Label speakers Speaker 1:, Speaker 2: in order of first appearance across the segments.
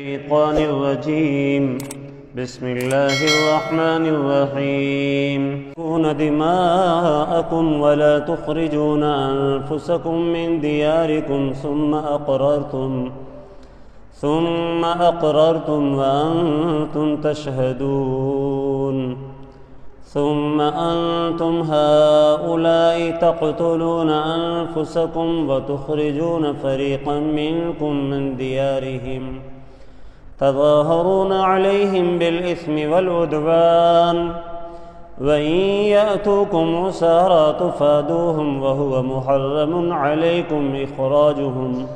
Speaker 1: الشيطان الرجيم بسم الله الرحمن الرحيم تسفكون دماءكم ولا تخرجون أنفسكم من دياركم ثم أقررتم وأنتم تشهدون ثم أنتم هؤلاء تقتلون أنفسكم وتخرجون فريقا منكم من ديارهم تظاهرون عليهم بالإثم والعدوان وإن يأتوكم عسارى تفادوهم وهو محرم عليكم إخراجهم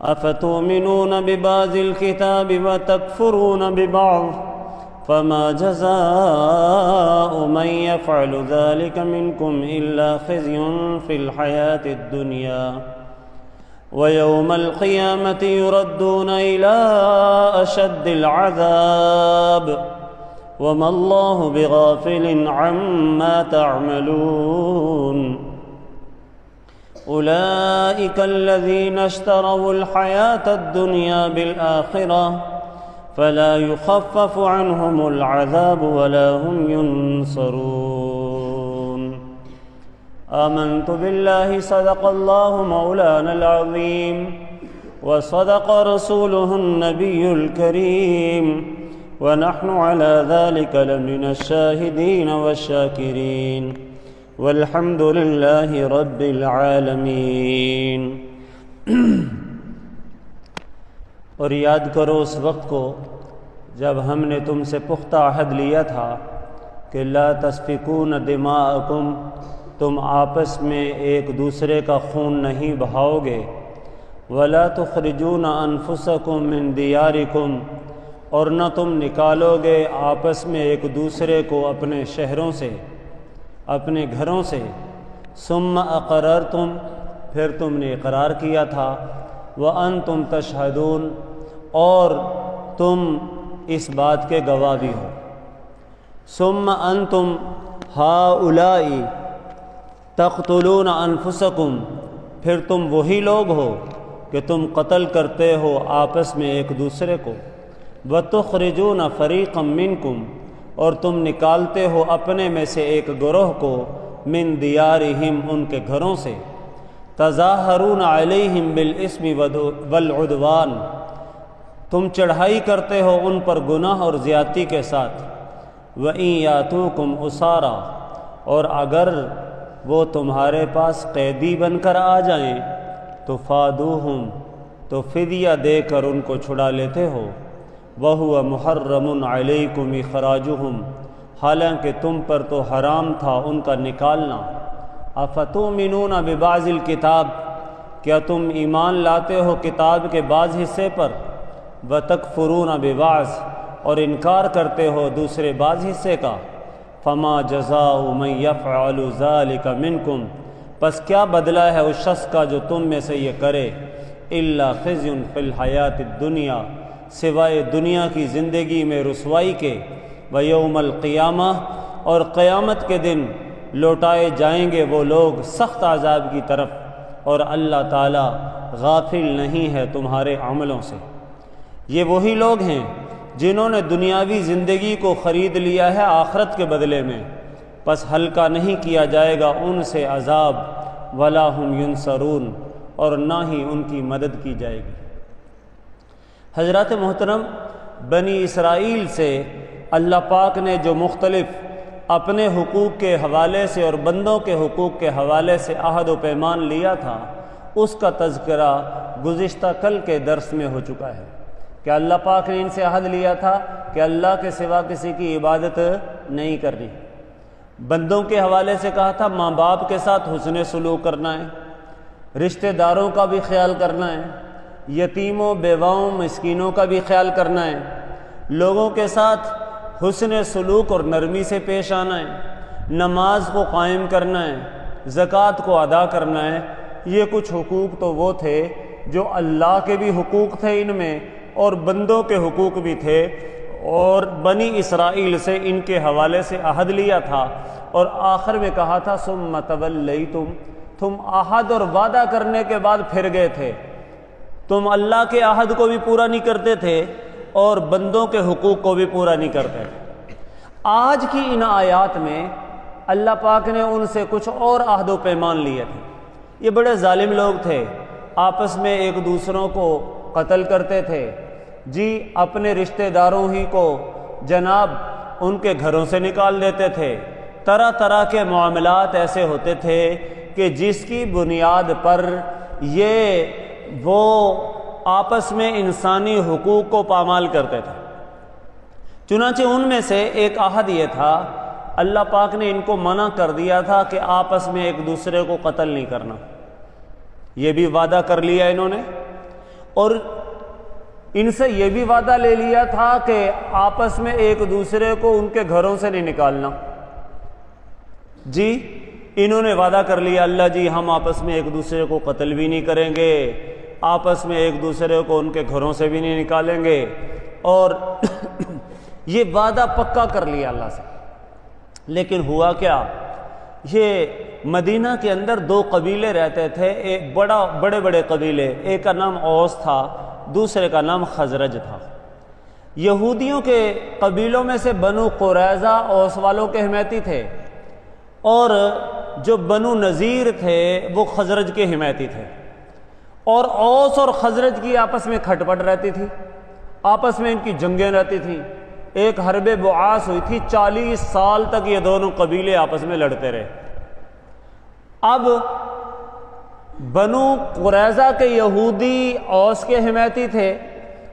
Speaker 1: أفتؤمنون ببعض الكتاب وتكفرون ببعض فما جزاء من يفعل ذلك منكم إلا خزي في الحياة الدنيا ويوم القيامة يردون إلى أشد العذاب وما الله بغافل عما تعملون أولئك الذين اشتروا الحياة الدنيا بالآخرة فلا يخفف عنهم العذاب ولا هم ينصرون آمنت بالله صدق الله مولانا العظيم وصدق رسوله النبي الكريم ونحن على ذلك لمن الشاهدين والشاكرين والحمد لله رب العالمين اور یاد کرو اس وقت کو جب ہم نے تم سے پختہ عہد لیا تھا کہ لا تسفکون دماءکم، تم آپس میں ایک دوسرے کا خون نہیں بہاؤ گے، ولا تخرجون انفسکم من دیارکم، اور نہ تم نکالو گے آپس میں ایک دوسرے کو اپنے شہروں سے، اپنے گھروں سے، ثم اقررتم، پھر تم نے اقرار کیا تھا، وانتم تشہدون، اور تم اس بات کے گواہ بھی ہو، ثم انتم ہؤلاء تقتلون انفسکم، پھر تم وہی لوگ ہو کہ تم قتل کرتے ہو آپس میں ایک دوسرے کو، وتخرجون فریقا منکم، اور تم نکالتے ہو اپنے میں سے ایک گروہ کو، من دیارہم، ان کے گھروں سے، تظاہرون علیہم بالاسم والعدوان، تم چڑھائی کرتے ہو ان پر گناہ اور زیادتی کے ساتھ، وَإِن يَأْتُوكُمْ أُسَارَىٰ، اور اگر وہ تمہارے پاس قیدی بن کر آ جائیں تو فادوہم، تو فدیہ دے کر ان کو چھڑا لیتے ہو، وَهُوَ مُحَرَّمٌ عَلَيْكُمْ إِخْرَاجُهُمْ، حالانکہ تم پر تو حرام تھا ان کا نکالنا، اَفَتُؤْمِنُونَ بِبَعْضِ الْكِتَابِ، کیا تم ایمان لاتے ہو کتاب کے بعض حصے پر، وَتَكْفُرُونَ بِبَعْضٍ، اور انکار کرتے ہو دوسرے بعض حصے کا، فَمَا جَزَاءُ مَن يَفْعَلُ ذَلِكَ مِنكُمْ، پس کیا بدلہ ہے اس شخص کا جو تم میں سے یہ کرے، إِلَّا خِزْيٌ فِي الْحَيَاةِ الدُّنْيَا، سوائے دنیا کی زندگی میں رسوائی کے، وَيَوْمَ الْقِيَامَةِ، اور قیامت کے دن لوٹائے جائیں گے وہ لوگ سخت عذاب کی طرف، اور اللہ تعالی غافل نہیں ہے تمہارے عملوں سے۔ یہ وہی لوگ ہیں جنہوں نے دنیاوی زندگی کو خرید لیا ہے آخرت کے بدلے میں، پس ہلکا نہیں کیا جائے گا ان سے عذاب، ولا هم ینصرون، اور نہ ہی ان کی مدد کی جائے گی۔ حضرات محترم، بنی اسرائیل سے اللہ پاک نے جو مختلف اپنے حقوق کے حوالے سے اور بندوں کے حقوق کے حوالے سے عہد و پیمان لیا تھا، اس کا تذکرہ گزشتہ کل کے درس میں ہو چکا ہے کہ اللہ پاک نے ان سے عہد لیا تھا کہ اللہ کے سوا کسی کی عبادت نہیں کرنی۔ بندوں کے حوالے سے کہا تھا ماں باپ کے ساتھ حسن سلوک کرنا ہے، رشتہ داروں کا بھی خیال کرنا ہے، یتیموں، بیواؤں، مسکینوں کا بھی خیال کرنا ہے، لوگوں کے ساتھ حسن سلوک اور نرمی سے پیش آنا ہے، نماز کو قائم کرنا ہے، زکوٰۃ کو ادا کرنا ہے۔ یہ کچھ حقوق تو وہ تھے جو اللہ کے بھی حقوق تھے ان میں، اور بندوں کے حقوق بھی تھے، اور بنی اسرائیل سے ان کے حوالے سے عہد لیا تھا، اور آخر میں کہا تھا ثم تولیتم، تم عہد اور وعدہ کرنے کے بعد پھر گئے تھے، تم اللہ کے عہد کو بھی پورا نہیں کرتے تھے اور بندوں کے حقوق کو بھی پورا نہیں کرتے تھے۔ آج کی ان آیات میں اللہ پاک نے ان سے کچھ اور عہد و پیمان لیے تھے۔ یہ بڑے ظالم لوگ تھے، آپس میں ایک دوسروں کو قتل کرتے تھے، جی اپنے رشتہ داروں ہی کو جناب ان کے گھروں سے نکال دیتے تھے۔ طرح طرح کے معاملات ایسے ہوتے تھے کہ جس کی بنیاد پر وہ آپس میں انسانی حقوق کو پامال کرتے تھے۔ چنانچہ ان میں سے ایک عہد یہ تھا، اللہ پاک نے ان کو منع کر دیا تھا کہ آپس میں ایک دوسرے کو قتل نہیں کرنا۔ یہ بھی وعدہ کر لیا انہوں نے، اور ان سے یہ بھی وعدہ لے لیا تھا کہ آپس میں ایک دوسرے کو ان کے گھروں سے نہیں نکالنا۔ جی انہوں نے وعدہ کر لیا، اللہ جی ہم آپس میں ایک دوسرے کو قتل بھی نہیں کریں گے، آپس میں ایک دوسرے کو ان کے گھروں سے بھی نہیں نکالیں گے، اور یہ وعدہ پکا کر لیا اللہ سے۔ لیکن ہوا کیا، یہ مدینہ کے اندر دو قبیلے رہتے تھے، ایک بڑے بڑے قبیلے، ایک کا نام اوس تھا، دوسرے کا نام خزرج تھا۔ یہودیوں کے قبیلوں میں سے بنو قریظہ اوس والوں کے حمایتی تھے، اور جو بنو نذیر تھے وہ خزرج کے حمایتی تھے، اور اوس اور خزرج کی آپس میں کھٹ پٹ رہتی تھی، آپس میں ان کی جنگیں رہتی تھیں۔ ایک حرب بعاث ہوئی تھی، 40 سال تک یہ دونوں قبیلے آپس میں لڑتے رہے۔ اب بنو قریظہ کے یہودی اوس کے حمایتی تھے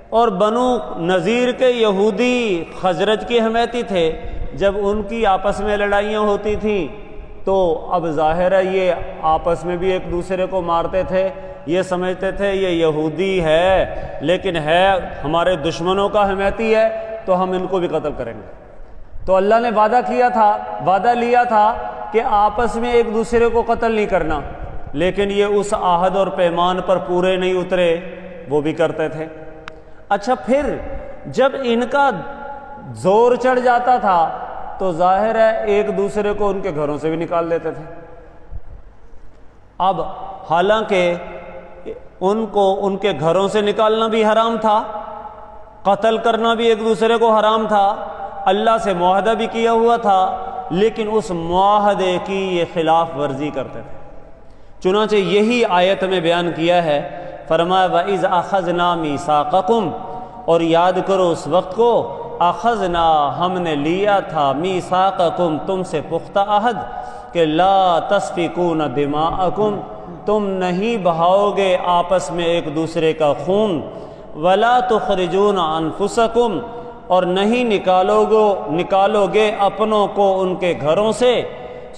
Speaker 1: اور بنو نذیر کے یہودی خزرج کے حمایتی تھے۔ جب ان کی آپس میں لڑائیاں ہوتی تھیں تو اب ظاہر ہے یہ آپس میں بھی ایک دوسرے کو مارتے تھے، یہ سمجھتے تھے یہ یہودی ہے لیکن ہے ہمارے دشمنوں کا حمایتی ہے تو ہم ان کو بھی قتل کریں گے۔ تو اللہ نے وعدہ لیا تھا کہ آپس میں ایک دوسرے کو قتل نہیں کرنا، لیکن یہ اس عہد اور پیمان پر پورے نہیں اترے، وہ بھی کرتے تھے۔ اچھا پھر جب ان کا زور چڑھ جاتا تھا تو ظاہر ہے ایک دوسرے کو ان کے گھروں سے بھی نکال دیتے تھے۔ اب حالانکہ ان کو ان کے گھروں سے نکالنا بھی حرام تھا، قتل کرنا بھی ایک دوسرے کو حرام تھا، اللہ سے معاہدہ بھی کیا ہوا تھا، لیکن اس معاہدے کی یہ خلاف ورزی کرتے تھے۔ چنانچہ یہی آیت میں بیان کیا ہے، فرمایا وَإِذْ أَخَذْنَا مِيثَاقَكُمْ، اور یاد کرو اس وقت کو، اخذنا ہم نے لیا تھا، میثاقکم تم سے پختہ عہد، کہ لا تسفکون دماءکم تم نہیں بہاؤ گے آپس میں ایک دوسرے کا خون، ولا تخرجون انفسکم اور نہیں نکالو گے اپنوں کو ان کے گھروں سے،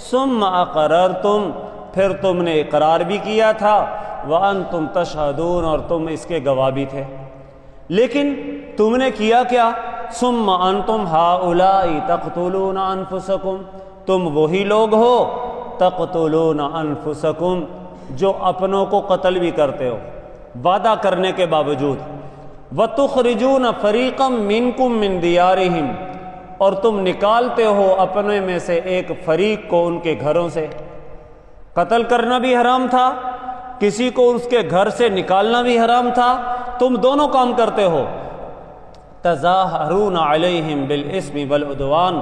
Speaker 1: ثم اقررتم پھر تم نے اقرار بھی کیا تھا، وانتم تشہدون اور تم اس کے گواہ بھی تھے۔ لیکن تم نے کیا کیا؟ ثم انتم ہؤلاء تقتلون انفسکم، تم وہی لوگ ہو تقتلون انفسکم جو اپنوں کو قتل بھی کرتے ہو وعدہ کرنے کے باوجود، وتخرجون فریقا منکم من دیارہم اور تم نکالتے ہو اپنے میں سے ایک فریق کو ان کے گھروں سے۔ قتل کرنا بھی حرام تھا، کسی کو اس کے گھر سے نکالنا بھی حرام تھا، تم دونوں کام کرتے ہو۔ تظاہرون علیہم بالاسم والعدوان،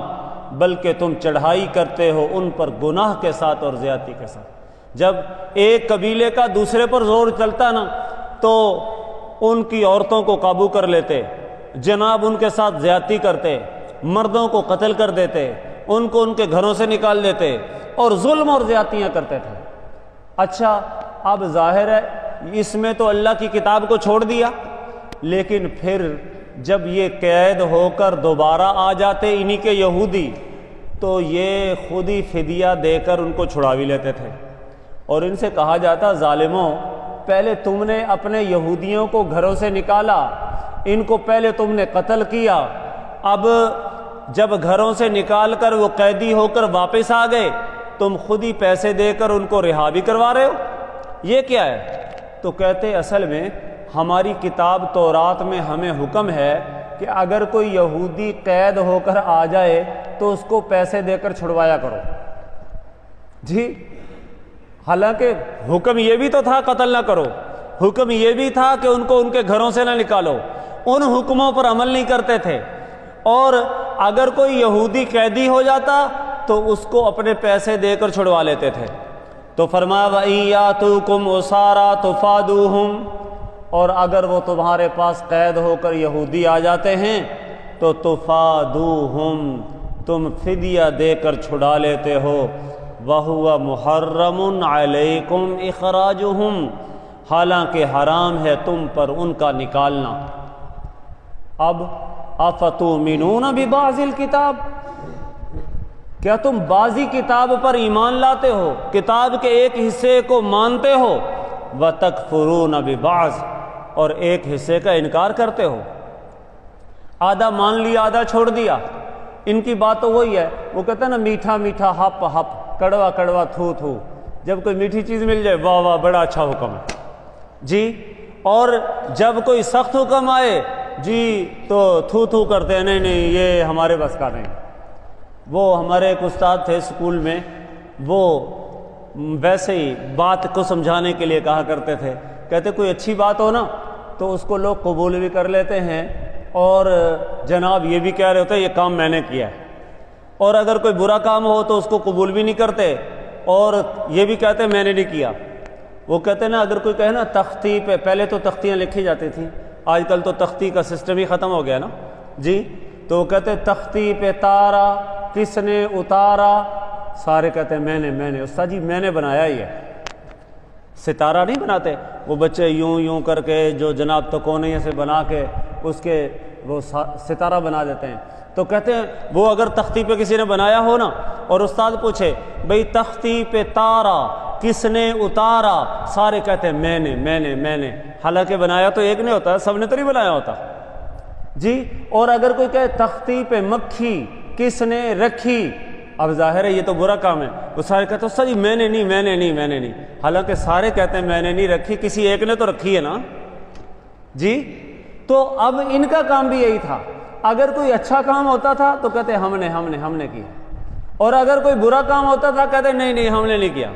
Speaker 1: بلکہ تم چڑھائی کرتے ہو ان پر گناہ کے ساتھ اور زیادتی کے ساتھ۔ جب ایک قبیلے کا دوسرے پر زور چلتا نا تو ان کی عورتوں کو قابو کر لیتے، جناب ان کے ساتھ زیادتی کرتے، مردوں کو قتل کر دیتے، ان کو ان کے گھروں سے نکال دیتے اور ظلم اور زیادتیاں کرتے تھے۔ اچھا اب ظاہر ہے اس میں تو اللہ کی کتاب کو چھوڑ دیا، لیکن پھر جب یہ قید ہو کر دوبارہ آ جاتے انہی کے یہودی تو یہ خود ہی فدیہ دے کر ان کو چھڑا بھی لیتے تھے، اور ان سے کہا جاتا ظالموں پہلے تم نے اپنے یہودیوں کو گھروں سے نکالا، ان کو پہلے تم نے قتل کیا، اب جب گھروں سے نکال کر وہ قیدی ہو کر واپس آ گئے تم خود ہی پیسے دے کر ان کو رہا بھی کروا رہے ہو، یہ کیا ہے؟ تو کہتے اصل میں ہماری کتاب تورات میں ہمیں حکم ہے کہ اگر کوئی یہودی قید ہو کر آ جائے تو اس کو پیسے دے کر چھڑوایا کرو۔ جی حالانکہ حکم یہ بھی تو تھا قتل نہ کرو، حکم یہ بھی تھا کہ ان کو ان کے گھروں سے نہ نکالو، ان حکموں پر عمل نہیں کرتے تھے، اور اگر کوئی یہودی قیدی ہو جاتا تو اس کو اپنے پیسے دے کر چھڑوا لیتے تھے۔ تو فرمایا وَإِن يَأْتُوكُمْ أُسَارَىٰ تُفَادُوهُمْ، اور اگر وہ تمہارے پاس قید ہو کر یہودی آ جاتے ہیں تو تُفَادُوهُمْ، تم فدیہ دے کر چھڑا لیتے ہو، وَهُوَ مُحَرَّمٌ عَلَيْكُمْ إِخْرَاجُهُمْ، حالانکہ حرام ہے تم پر ان کا نکالنا۔ اب أَفَتُؤْمِنُونَ بِبَعْضِ الْكِتَابِ، کیا تم بعضی کتاب پر ایمان لاتے ہو، کتاب کے ایک حصے کو مانتے ہو، وَتَكْفُرُونَ بِبَعْض، اور ایک حصے کا انکار کرتے ہو؟ آدھا مان لیا آدھا چھوڑ دیا۔ ان کی بات تو وہی ہے، وہ کہتے ہیں نا میٹھا میٹھا ہپ ہپ، کڑوا کڑوا تھو تھو، جب کوئی میٹھی چیز مل جائے واہ واہ بڑا اچھا حکم ہے جی، اور جب کوئی سخت حکم آئے جی تو تھو تھو کرتے ہیں، نہیں نہیں یہ ہمارے بس کا نہیں۔ وہ ہمارے ایک استاد تھے اسکول میں، وہ ویسے ہی بات کو سمجھانے کے لیے کہا کرتے تھے، کہتے کوئی اچھی بات ہو نا تو اس کو لوگ قبول بھی کر لیتے ہیں، اور جناب یہ بھی کہہ رہے ہوتے ہیں یہ کام میں نے کیا ہے، اور اگر کوئی برا کام ہو تو اس کو قبول بھی نہیں کرتے اور یہ بھی کہتے ہیں میں نے نہیں کیا۔ وہ کہتے ہیں نا اگر کوئی کہے نا تختی پہ، پہلے تو تختیاں لکھی جاتی تھیں، آج کل تو تختی کا سسٹم ہی ختم ہو گیا نا جی، تو وہ کہتے ہیں تختی پہ تارا کس نے اتارا، سارے کہتے ہیں میں نے، استاد جی میں نے بنایا ہی ہے۔ ستارہ نہیں بناتے وہ بچے یوں یوں کر کے، جو جناب تکونیے سے بنا کے اس کے وہ ستارہ بنا دیتے ہیں، تو کہتے ہیں وہ اگر تختی پہ کسی نے بنایا ہو نا اور استاد پوچھے بھئی تختی پہ تارا کس نے اتارا، سارے کہتے ہیں میں نے، حالانکہ بنایا تو ایک نے ہوتا ہے، سب نے تو نہیں بنایا ہوتا جی۔ اور اگر کوئی کہے تختی پہ مکھی کس نے رکھی، اب ظاہر ہے یہ تو برا کام ہے، وہ سارے کہتے ہیں سر میں نے نہیں، حالانکہ سارے کہتے ہیں میں نے نہیں رکھی، کسی ایک نے تو رکھی ہے نا جی۔ تو اب ان کا کام بھی یہی تھا، اگر کوئی اچھا کام ہوتا تھا تو کہتے ہم نے کیا، اور اگر کوئی برا کام ہوتا تھا کہتے نہیں ہم نے نہیں کیا۔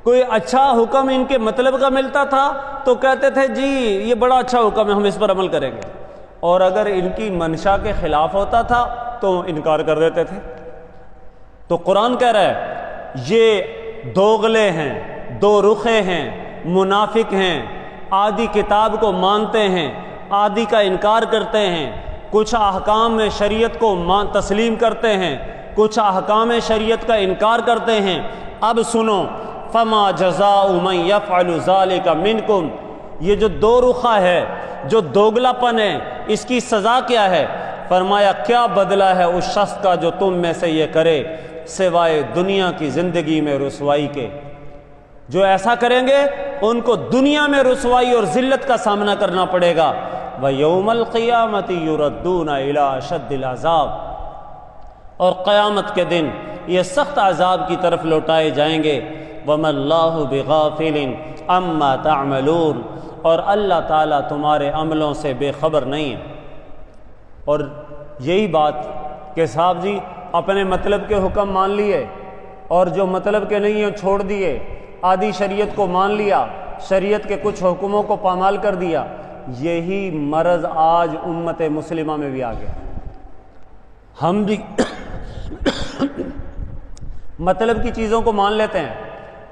Speaker 1: کوئی اچھا حکم ان کے مطلب کا ملتا تھا تو کہتے تھے جی یہ بڑا اچھا حکم ہے ہم اس پر عمل کریں گے، اور اگر ان کی منشا کے خلاف ہوتا تھا تو انکار کر دیتے تھے۔ تو قرآن کہہ رہا ہے یہ دوغلے ہیں، دو رخے ہیں، منافق ہیں، آدھی کتاب کو مانتے ہیں، آدھی کا انکار کرتے ہیں، کچھ احکام شریعت کو تسلیم کرتے ہیں، کچھ احکام شریعت کا انکار کرتے ہیں۔ اب سنو، فما جزاء من یفعل ذلک منکم، یہ جو دو رخا ہے، جو دوگلا پن ہے، اس کی سزا کیا ہے؟ فرمایا کیا بدلہ ہے اس شخص کا جو تم میں سے یہ کرے، سوائے دنیا کی زندگی میں رسوائی کے۔ جو ایسا کریں گے ان کو دنیا میں رسوائی اور ذلت کا سامنا کرنا پڑے گا۔ وَيَوْمَ الْقِيَامَةِ يُرَدُّونَ إِلَىٰ أَشَدِّ الْعَذَابِ، اور قیامت کے دن یہ سخت عذاب کی طرف لوٹائے جائیں گے۔ وَمَا اللَّهُ بِغَافِلٍ عَمَّا تَعْمَلُونَ، اور اللہ تعالیٰ تمہارے عملوں سے بے خبر نہیں ہے۔ اور یہی بات کہ صاحب جی اپنے مطلب کے حکم مان لیے اور جو مطلب کے نہیں ہیں چھوڑ دیے، آدھی شریعت کو مان لیا، شریعت کے کچھ حکموں کو پامال کر دیا، یہی مرض آج امت مسلمہ میں بھی آ گیا۔ ہم بھی مطلب کی چیزوں کو مان لیتے ہیں،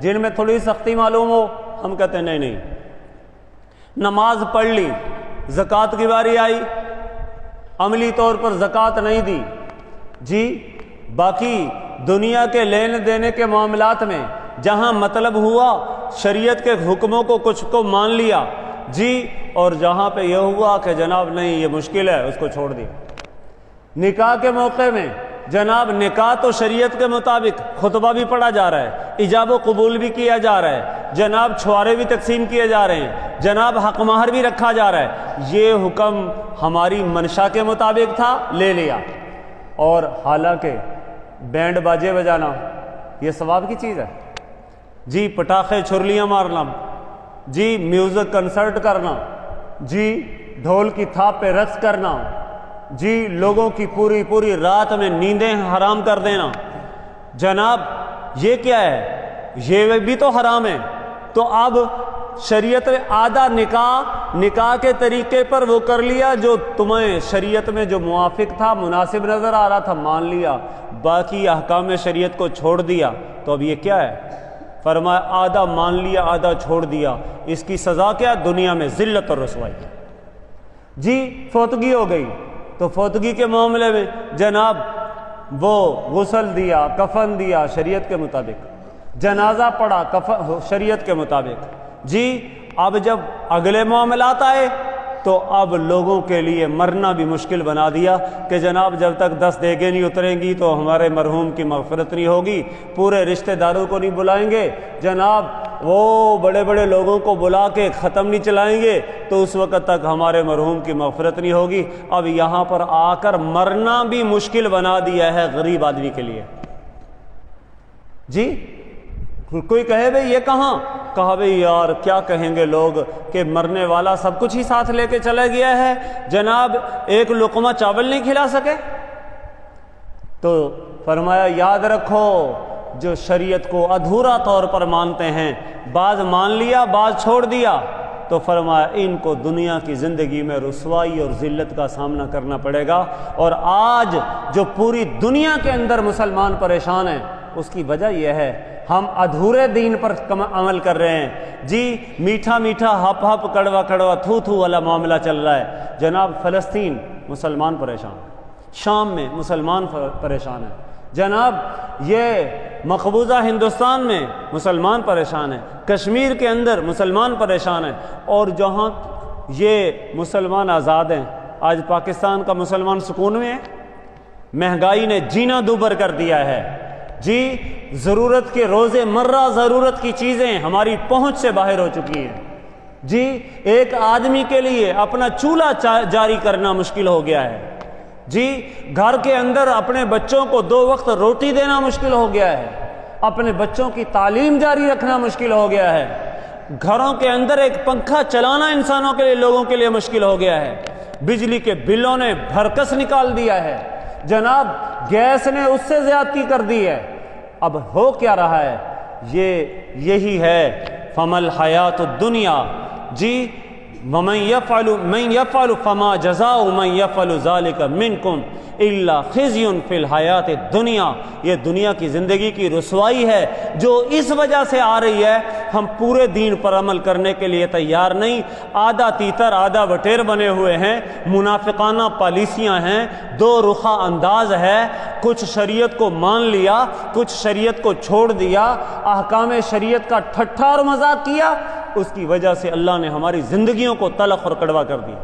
Speaker 1: جن میں تھوڑی سختی معلوم ہو ہم کہتے ہیں نہیں۔ نماز پڑھ لی، زکوٰۃ کی باری آئی، عملی طور پر زکوٰۃ نہیں دی جی۔ باقی دنیا کے لینے دینے کے معاملات میں جہاں مطلب ہوا شریعت کے حکموں کو کچھ کو مان لیا جی، اور جہاں پہ یہ ہوا کہ جناب نہیں یہ مشکل ہے اس کو چھوڑ دیا۔ نکاح کے موقع میں جناب نکاح تو شریعت کے مطابق خطبہ بھی پڑھا جا رہا ہے، ایجاب و قبول بھی کیا جا رہا ہے، جناب چھوارے بھی تقسیم کیے جا رہے ہیں، جناب حق مہر بھی رکھا جا رہا ہے۔ یہ حکم ہماری منشا کے مطابق تھا، لے لیا، اور حالانکہ بینڈ باجے بجانا یہ ثواب کی چیز ہے جی، پٹاخے چھرلیاں مارنا جی، میوزک کنسرٹ کرنا جی، ڈھول کی تھاپ پہ رقص کرنا جی، لوگوں کی پوری رات میں نیندیں حرام کر دینا، جناب یہ کیا ہے؟ یہ بھی تو حرام ہے۔ تو اب شریعت میں آدھا نکاح کے طریقے پر وہ کر لیا جو تمہیں شریعت میں جو موافق تھا، مناسب نظر آ رہا تھا، مان لیا، باقی احکام شریعت کو چھوڑ دیا، تو اب یہ کیا ہے؟ فرمایا آدھا مان لیا آدھا چھوڑ دیا، اس کی سزا کیا؟ دنیا میں ذلت اور رسوائی۔ جی فوتگی ہو گئی تو فوتگی کے معاملے میں جناب وہ غسل دیا، کفن دیا شریعت کے مطابق، جنازہ پڑھا شریعت کے مطابق۔ جی اب جب اگلے معاملات آئے تو اب لوگوں کے لیے مرنا بھی مشکل بنا دیا کہ جناب جب تک 10 دیگیں نہیں اتریں گی تو ہمارے مرحوم کی مغفرت نہیں ہوگی، پورے رشتہ داروں کو نہیں بلائیں گے، جناب وہ بڑے بڑے لوگوں کو بلا کے ختم نہیں چلائیں گے تو اس وقت تک ہمارے مرحوم کی مغفرت نہیں ہوگی۔ اب یہاں پر آ کر مرنا بھی مشکل بنا دیا ہے غریب آدمی کے لیے۔ جی کوئی کہے بھئی یہ کہاں؟ کہا بھئی یار کیا کہیں گے لوگ کہ مرنے والا سب کچھ ہی ساتھ لے کے چلا گیا ہے، جناب ایک لقمہ چاول نہیں کھلا سکے۔ تو فرمایا یاد رکھو جو شریعت کو ادھورا طور پر مانتے ہیں، بعض مان لیا بعض چھوڑ دیا، تو فرمایا ان کو دنیا کی زندگی میں رسوائی اور ذلت کا سامنا کرنا پڑے گا۔ اور آج جو پوری دنیا کے اندر مسلمان پریشان ہیں اس کی وجہ یہ ہے ہم ادھورے دین پر عمل کر رہے ہیں۔ جی میٹھا میٹھا ہپ ہپ کڑوا کڑوا تھو تھو والا معاملہ چل رہا ہے۔ جناب فلسطین مسلمان پریشان، شام میں مسلمان پریشان ہیں، جناب یہ مقبوضہ ہندوستان میں مسلمان پریشان ہیں، کشمیر کے اندر مسلمان پریشان ہیں، اور جہاں یہ مسلمان آزاد ہیں، آج پاکستان کا مسلمان سکون میں ہے۔ مہنگائی نے جینا دوبر کر دیا ہے۔ جی ضرورت کے روزے مرہ ضرورت کی چیزیں ہماری پہنچ سے باہر ہو چکی ہیں۔ جی ایک آدمی کے لیے اپنا چولہا جاری کرنا مشکل ہو گیا ہے۔ جی گھر کے اندر اپنے بچوں کو 2 وقت روٹی دینا مشکل ہو گیا ہے، اپنے بچوں کی تعلیم جاری رکھنا مشکل ہو گیا ہے، گھروں کے اندر ایک پنکھا چلانا انسانوں کے لیے لوگوں کے لیے مشکل ہو گیا ہے، بجلی کے بلوں نے بھرکس نکال دیا ہے، جناب گیس نے اس سے زیادتی کر دی ہے۔ اب ہو کیا رہا ہے؟ یہی ہے فمل حیات الدنیا۔ جی ومن يفعل فما جزاء من يفعل ذلك منكم الا خزي في الحیات الدنیا۔ یہ دنیا کی زندگی کی رسوائی ہے جو اس وجہ سے آ رہی ہے ہم پورے دین پر عمل کرنے کے لیے تیار نہیں، آدھا تیتر آدھا بٹیر بنے ہوئے ہیں، منافقانہ پالیسیاں ہیں، 2 رخا انداز ہے، کچھ شریعت کو مان لیا کچھ شریعت کو چھوڑ دیا، احکام شریعت کا ٹھٹھا اور مذاق کیا، اس کی وجہ سے اللہ نے ہماری زندگیوں کو تلخ اور کڑوا کر دیا۔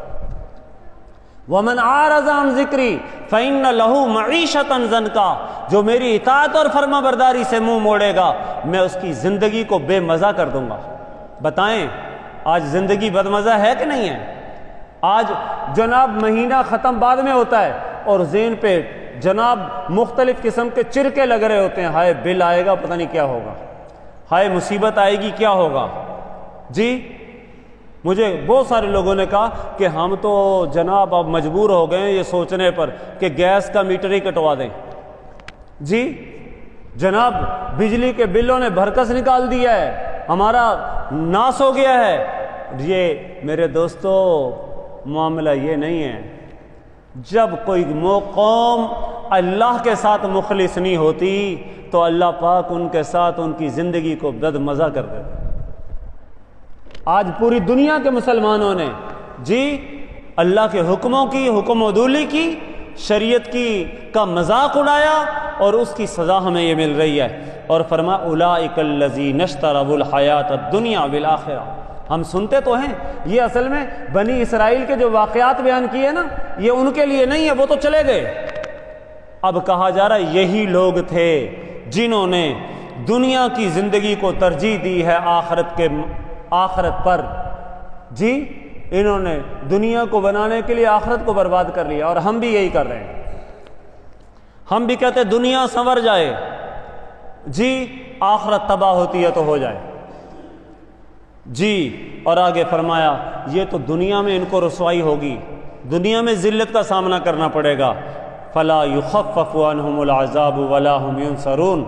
Speaker 1: وَمَنْ عَارَضَ عَنْ ذِكْرِي فَإِنَّ لَهُ مَعِيشَةً ضَنْكَا۔ جو میری اطاعت اور فرما برداری سے منہ موڑے گا میں اس کی زندگی کو بے مزہ کر دوں گا۔ بتائیں آج زندگی بد مزہ ہے کہ نہیں ہے؟ آج جناب مہینہ ختم بعد میں ہوتا ہے اور ذہن پہ جناب مختلف قسم کے چرکے لگ رہے ہوتے ہیں، ہائے بل آئے گا پتہ نہیں کیا ہوگا، ہائے مصیبت آئے گی کیا ہوگا۔ جی مجھے بہت سارے لوگوں نے کہا کہ ہم تو جناب اب مجبور ہو گئے ہیں یہ سوچنے پر کہ گیس کا میٹر ہی کٹوا دیں۔ جی جناب بجلی کے بلوں نے بھرکس نکال دیا ہے، ہمارا ناس ہو گیا ہے۔ یہ میرے دوستو معاملہ یہ نہیں ہے۔ جب کوئی قوم اللہ کے ساتھ مخلص نہیں ہوتی تو اللہ پاک ان کے ساتھ ان کی زندگی کو بد مزہ کر دیتا ہے۔ آج پوری دنیا کے مسلمانوں نے جی اللہ کے حکموں کی حکم عدولی کی، شریعت کی کا مذاق اڑایا اور اس کی سزا ہمیں یہ مل رہی ہے۔ اور فرمایا اولئک الذین اشتروا الحیات الدنیا بالآخرہ۔ ہم سنتے تو ہیں، یہ اصل میں بنی اسرائیل کے جو واقعات بیان کیے نا یہ ان کے لیے نہیں ہے، وہ تو چلے گئے۔ اب کہا جا رہا ہے یہی لوگ تھے جنہوں نے دنیا کی زندگی کو ترجیح دی ہے آخرت پر۔ جی انہوں نے دنیا کو بنانے کے لیے آخرت کو برباد کر لیا، اور ہم بھی یہی کر رہے ہیں۔ ہم بھی کہتے ہیں دنیا سنور جائے، جی آخرت تباہ ہوتی ہے تو ہو جائے۔ جی اور آگے فرمایا یہ تو دنیا میں ان کو رسوائی ہوگی، دنیا میں ذلت کا سامنا کرنا پڑے گا۔ فلا یخفف عنہم العذاب ولا هم ینصرون۔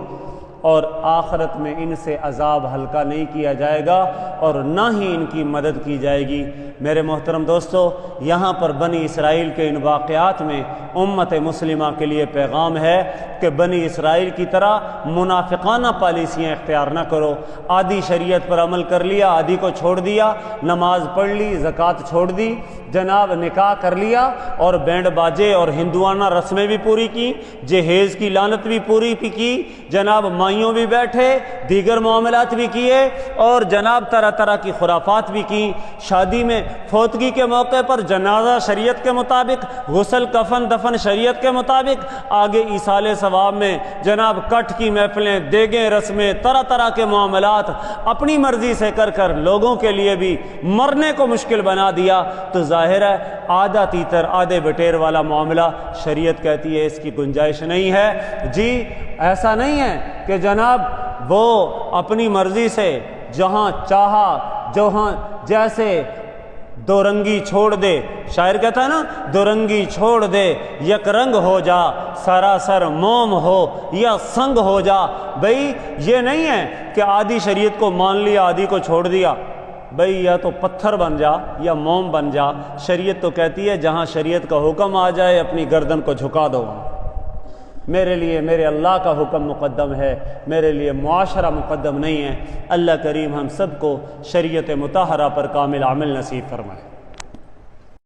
Speaker 1: اور آخرت میں ان سے عذاب ہلکا نہیں کیا جائے گا اور نہ ہی ان کی مدد کی جائے گی۔ میرے محترم دوستو، یہاں پر بنی اسرائیل کے ان واقعات میں امت مسلمہ کے لیے پیغام ہے کہ بنی اسرائیل کی طرح منافقانہ پالیسیاں اختیار نہ کرو۔ آدھی شریعت پر عمل کر لیا، آدھی کو چھوڑ دیا، نماز پڑھ لی، زکوٰۃ چھوڑ دی، جناب نکاح کر لیا اور بینڈ باجے اور ہندوانہ رسمیں بھی پوری کی، جہیز کی لعنت بھی پوری کی، جناب مائیوں بھی بیٹھے، دیگر معاملات بھی کیے اور جناب طرح طرح کی خرافات بھی کی۔ شادی میں فوتگی کے موقع پر جنازہ شریعت کے مطابق، غسل کفن دفن شریعت کے مطابق، آگے ایصال ثواب میں جناب کٹھ کی محفلیں، دیگیں رسمیں، طرح طرح کے معاملات اپنی مرضی سے کر کر لوگوں کے لیے بھی مرنے کو مشکل بنا دیا۔ تو ظاہر ہے آدھا تیتر آدھے بٹیر والا معاملہ شریعت کہتی ہے اس کی گنجائش نہیں ہے۔ جی ایسا نہیں ہے کہ جناب وہ اپنی مرضی سے جہاں چاہا جہاں جیسے دو رنگی چھوڑ دے، شاعر کہتا ہے نا، دو رنگی چھوڑ دے یک رنگ ہو جا، سراسر موم ہو یا سنگ ہو جا۔ بھئی یہ نہیں ہے کہ آدھی شریعت کو مان لیا آدھی کو چھوڑ دیا، بھئی یا تو پتھر بن جا یا موم بن جا۔ شریعت تو کہتی ہے جہاں شریعت کا حکم آ جائے اپنی گردن کو جھکا دو۔ میرے لیے میرے اللہ کا حکم مقدم ہے، میرے لیے معاشرہ مقدم نہیں ہے۔ اللہ کریم ہم سب کو شریعت مطہرہ پر کامل عمل نصیب فرمائے۔